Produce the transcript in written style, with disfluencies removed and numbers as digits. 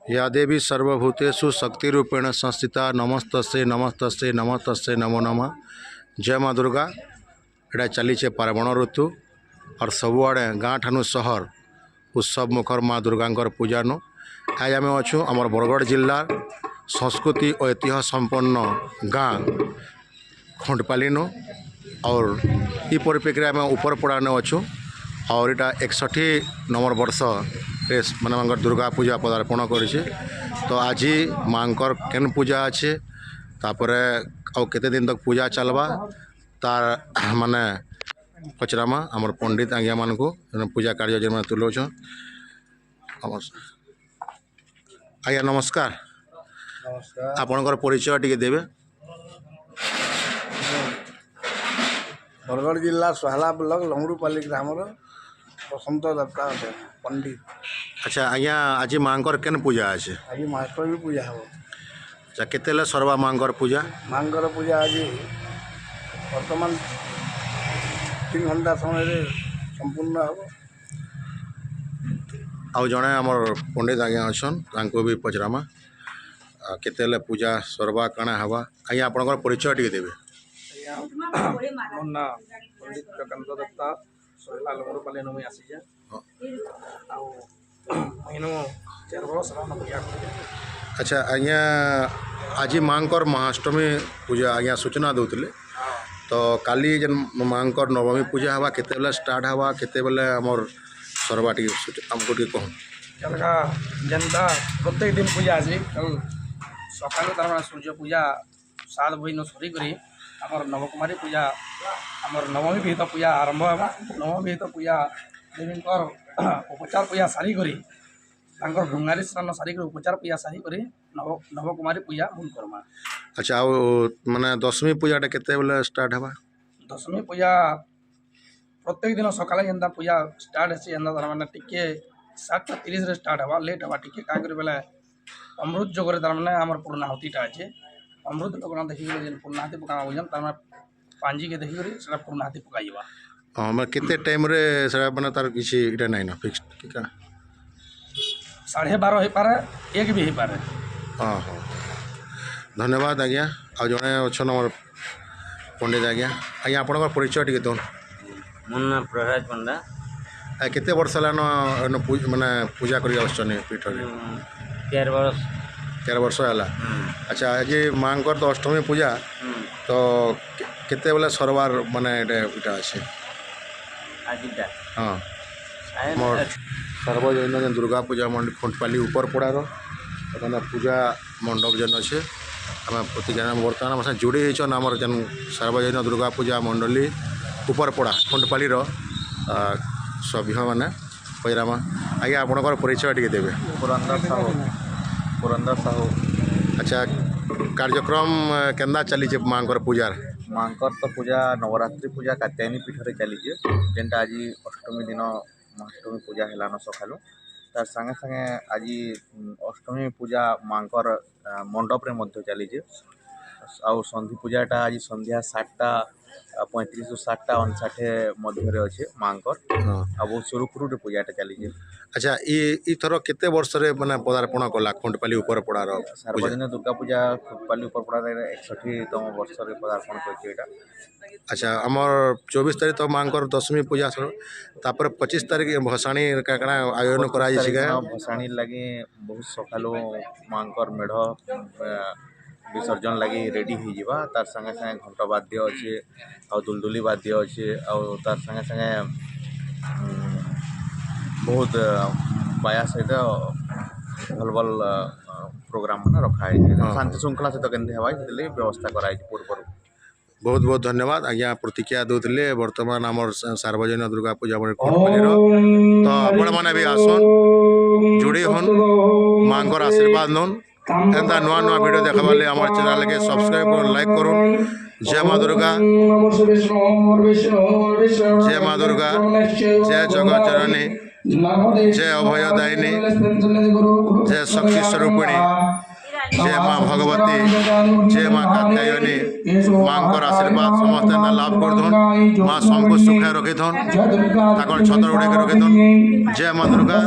या देवी सर्वभूतेषु शक्तिरूपेण संस्थिता नमस्तस्यै नमस्तस्यै नमस्तस्यै नमो नमः। जय माँ दुर्गा। एटा चली पार्वण ऋतु और सबुआड़े गाँ ठानु सहर उत्सव मुखर माँ दुर्गांकर पूजा नु आज आम अच्छु आमर बरगढ़ जिल्लार संस्कृति और ऐतिह्य संपन्न गाँ खुंटपाली नु और इ परिप्रेक्षी आम उपरपड़ा ने अच्छु और इटा 61 नंबर वर्ष मानकर दुर्गा पूजा पदार्पण करेছে। तो आज मांकर केन पूजा अच्छे तापरे आउ केते दिन तक पूजा चलवा तार माने पचरामा आमर पंडित आज्ञा मान को पूजा कार्य जो तुलाऊन। आज्ञा नमस्कार। आपणकर परिचय टिके देबे। बरगढ़ जिला सोहला ब्लॉक लंगड़ूपाली ग्रामर बसंत दत्ता पंडित। अच्छा आज्ञा आज मांकर केन पूजा अच्छे? आज मास्टर भी पूजा हो। अच्छा केतेले सरवा मांकर पूजा? मांकर पूजा आज वर्तमान 3 घंटा समय संपूर्ण हो। आउ जड़े आमर पंडित आज्ञा अच्छन तांको भी पचरामा केतेले पूजा सरवा काଣା हवा। आज्ञा आपणकर परिचय टिके देबे। मोर ना पंडित प्रकांत दत्ता सोहला लंगड़ूपाली नु में आसी जा आ महीनो 4 वर्ष राम पूजा। अच्छा आज्ञा आज मांकर महाअष्टमी पूजा आज्ञा सूचना दौले तो काली जन मांकर नवमी पूजा हवा केते बेले स्टार्ट हवा केते बेले हमर सरवा टी हमको टी कहन चलका जनता प्रत्येक दिन पूजा अछि। कल सकाल तार सूर्य पूजा 7 बजे न सरी करी हमर नवकुमारी पूजा हमर नवमी विहित पूजा आरंभ होगा। नवमी विहित पूजा देवींकर उपचार पूजा सारी करी तांकर ढुंगारी स्नान सारी करी उपचार पूजा सारी करी नवकुमारी पूजा मूल करमा। अच्छा आउ माने दशमी पूजाटा केते बेले स्टार्ट हवा? दशमी पूजा प्रत्येक दिन सकाले जेंता पूजा स्टार्ट है जेंता तार माने टिके 7:30 रे स्टार्ट हवा लेट हवा टिके का करी बेले अमृत जोगरे तार माने हमर पूर्णाहुतिटा अछि। अमृत लोकना देखि गेले जेन पूर्णाहुति पका होजन तार माने पांजी के देखि करी सेटा पूर्णाहुति पकाइबा। हां मैं केते टाइम रे सेटा माने तार किछि इटा नै ना फिक्स ठीक है 12:30 हे पारे 1 भी हे पारे। हाँ हाँ धन्यवाद आज्ञा। आ जड़े अच्छन आम पंडित आज्ञा। आज्ञा आपणकर परिचय टिके दौन। मोर ना प्रहलाद पंडा। केते वर्ष लान माने पूजा करी आछन पीठ रे? 13 वर्ष है। अच्छा आज मांकर तो अष्टमी पूजा तो केते बेले सरवार माने इटा अच्छे आजिटा। हाँ मोर सार्वजनिक दुर्गा पूजा मंडप खुंटपाली ऊपर पड़ार मैंने पूजा मंडप जेन अच्छे आम प्रति जन बर्तमान मैं जोड़ी होन आम जेन सार्वजनिक दुर्गा पूजा मंडली ऊपर पड़ा खुंटपाली सभ्य मैंने पैरामा। आज्ञा आपणकर परिचय टिके देबे। पुरंदर साहू। अच्छा कार्यक्रम केन्दा चली मांकर पूजार? मांकर तो पूजा नवरात्रि पूजा कात्यायनी पीठ रे चली जेनटा आज अष्टमी दिन महाअष्टमी पूजा हेलान सकालू तार संगे संगे आज अष्टमी पूजा मांकर मंडप रे मध्य चली आउ संधि पूजाटा आज संध्या 7:35 ରୁ 7:59 मध्य अच्छे मांकर आ बहुत सुरुखुरु पूजाटा चली। अच्छा ये थर केते वर्ष रे माने पदार्पण कला खुंटपाली ऊपर पड़ार? सार्वजनिक दुर्गा पूजा खुंटपाली ऊपर पड़ा 61तम वर्ष रे पदार्पण करछि एटा। अच्छा आमर 24 तारीख तो मांकर दशमी पूजा सर तापर 25 तारीख भसाणी काकड़ा आयोजन करा जाय छै। भसाणी लगी बहुत सकालो मांकर मेढ़ विसर्जन लगी रेडी हो जावा तार संगे संगे घंट वाद्य अच्छे आ दुलदुली वाद्य अच्छे आ तार संगे संगे बहुत बाया सहित भल भल प्रोग्राम मैंने रखा है शांति श्रृंखला सहित केमती हवा व्यवस्था कराई पूर्व। बहुत बहुत धन्यवाद आज्ञा प्रतिक्रिया दूसरे बर्तमान आम सार्वजनिक दुर्गा पूजा खुंटपाली तो आपण मैंने भी आसन जोड़ी हन मांकर आशीर्वाद नन एंता नुआ नुआ वीडियो देखा वाले हमारे चैनल के सब्सक्राइब कर लाइक करूँ। जय माँ दुर्गा जय माँ दुर्गा जय जगत जननी जय अभयदायिनी जय शक्ति स्वरूपिणी जय माँ भगवती जय माँ कात्यायनी मांकर आशीर्वाद समस्त लाभ कर माँ सबको सुखे रखी छतर उड़े रखी। जय माँ दुर्गा।